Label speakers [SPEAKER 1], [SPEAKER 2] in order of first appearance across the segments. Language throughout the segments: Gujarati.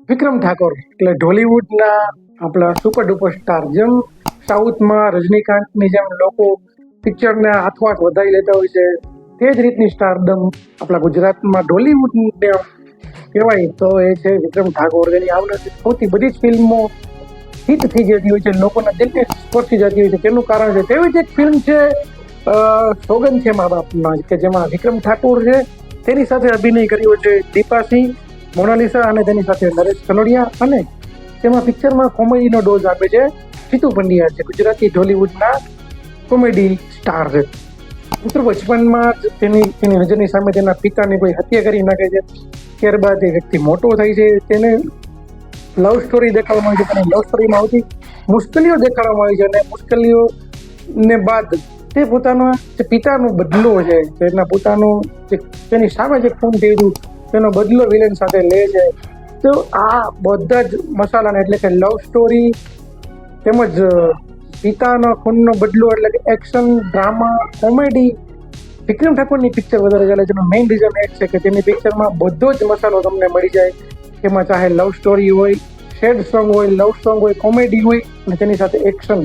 [SPEAKER 1] વિક્રમ ઠાકોર એટલે ઢોલિવૂડના આપણા સુપર ડુપર સ્ટાર. જેમ સાઉથમાં રજનીકાંતની જેમ લોકો પિક્ચરને હાથોહાથ વધારી લેતા હોય છે, તે જ રીતની સ્ટારડમ આપણા ગુજરાતમાં ઢોલિવૂડને કહેવાય તો એ છે વિક્રમ ઠાકોર. એની આવનારી સૌથી બધી જ ફિલ્મો હિટ થઈ જતી હોય છે, લોકોના દિલને સ્પર્શી જતી હોય છે. તેનું કારણ છે તેવી જ એક ફિલ્મ છે સોગન છે મા બાપના, કે જેમાં વિક્રમ ઠાકોર છે, તેની સાથે અભિનય કર્યો છે દીપા સિંહ, મોનાલિસા અને તેની સાથે નરેશ કનોડિયા. અને તેમાં પિક્ચરમાં કોમેડીનો ડોઝ આપે છે જીતુ પંડ્યા, છે ગુજરાતી ઢોલિવૂડના કોમેડી સ્ટાર છે. મિત્રો બચપનમાં જ તેની નજરની સામે તેના પિતાની કોઈ હત્યા કરી નાખે છે. ત્યારબાદ એ વ્યક્તિ મોટો થાય છે, તેને લવ સ્ટોરી દેખાડવામાં આવી છે, અને લવ સ્ટોરીમાં આવતી મુશ્કેલીઓ દેખાડવામાં આવી છે. અને મુશ્કેલીઓને બાદ તે પોતાના જે પિતાનો બદલો છે, તેના પોતાનો તેની સામે જે ખૂન થયું તેનો બદલો વિલન સાથે લે છે. તો આ બધા જ મસાલાને એટલે કે લવ સ્ટોરી તેમજ પિતાનો ખૂનનો બદલો એટલે કે એક્શન, ડ્રામા, કોમેડી વિક્રમ ઠાકોરની પિક્ચર વધારે ચાલે છે. એનું મેઇન રીઝન એ છે કે તેની પિક્ચરમાં બધો જ મસાલો તમને મળી જાય. એમાં ચાહે લવ સ્ટોરી હોય, સેડ સોંગ હોય, લવ સોંગ હોય, કોમેડી હોય અને તેની સાથે એક્શન.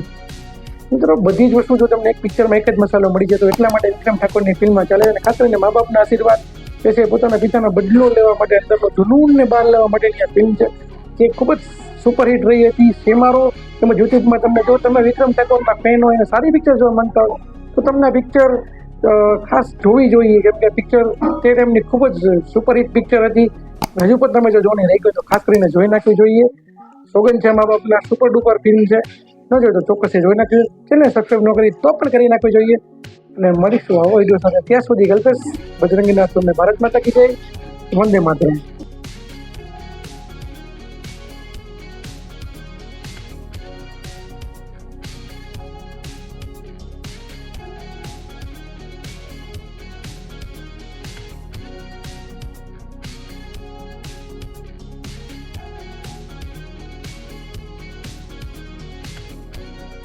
[SPEAKER 1] મિત્રો બધી જ વસ્તુ જો તમને એક પિક્ચરમાં એક જ મસાલો મળી જાય તો એટલા માટે વિક્રમ ઠાકોરની ફિલ્મમાં ચાલે. અને ખાસ કરીને મા બાપના આશીર્વાદ એ છે પોતાના પિતાનો બદલો લેવા માટે અંદરનો જુનૂનને બહાર લેવા માટેની આ ફિલ્મ છે, જે ખૂબ જ સુપરહિટ રહી હતી. સેમારો તેમજ યુટ્યુબમાં તમને જો તમે વિક્રમ ઠાકોરના ફેન હોય અને સારી પિક્ચર જોવા માંગતા હોય તો તમને આ પિક્ચર ખાસ જોવી જોઈએ, કેમ કે પિક્ચર તે ટાઈમની ખૂબ જ સુપરહિટ પિક્ચર હતી. હજુ પણ તમે જો જોવાની રહી ગઈ તો ખાસ કરીને જોઈ નાખવી જોઈએ. સોગન છે મા બાપના સુપર ડુપર ફિલ્મ છે, ન જોઈએ તો ચોક્કસથી જોઈ નાખવી. ચેનલ સબસ્ક્રાઈબ ન કરી તો પણ કરી નાખવી જોઈએ. અને મળીશું આવો વિડીયો સાથે. ત્યાં સુધી ગલ્પેશ બજરંગીનાથ તમને ભારત માતા કી જય, વંદે માતરમ.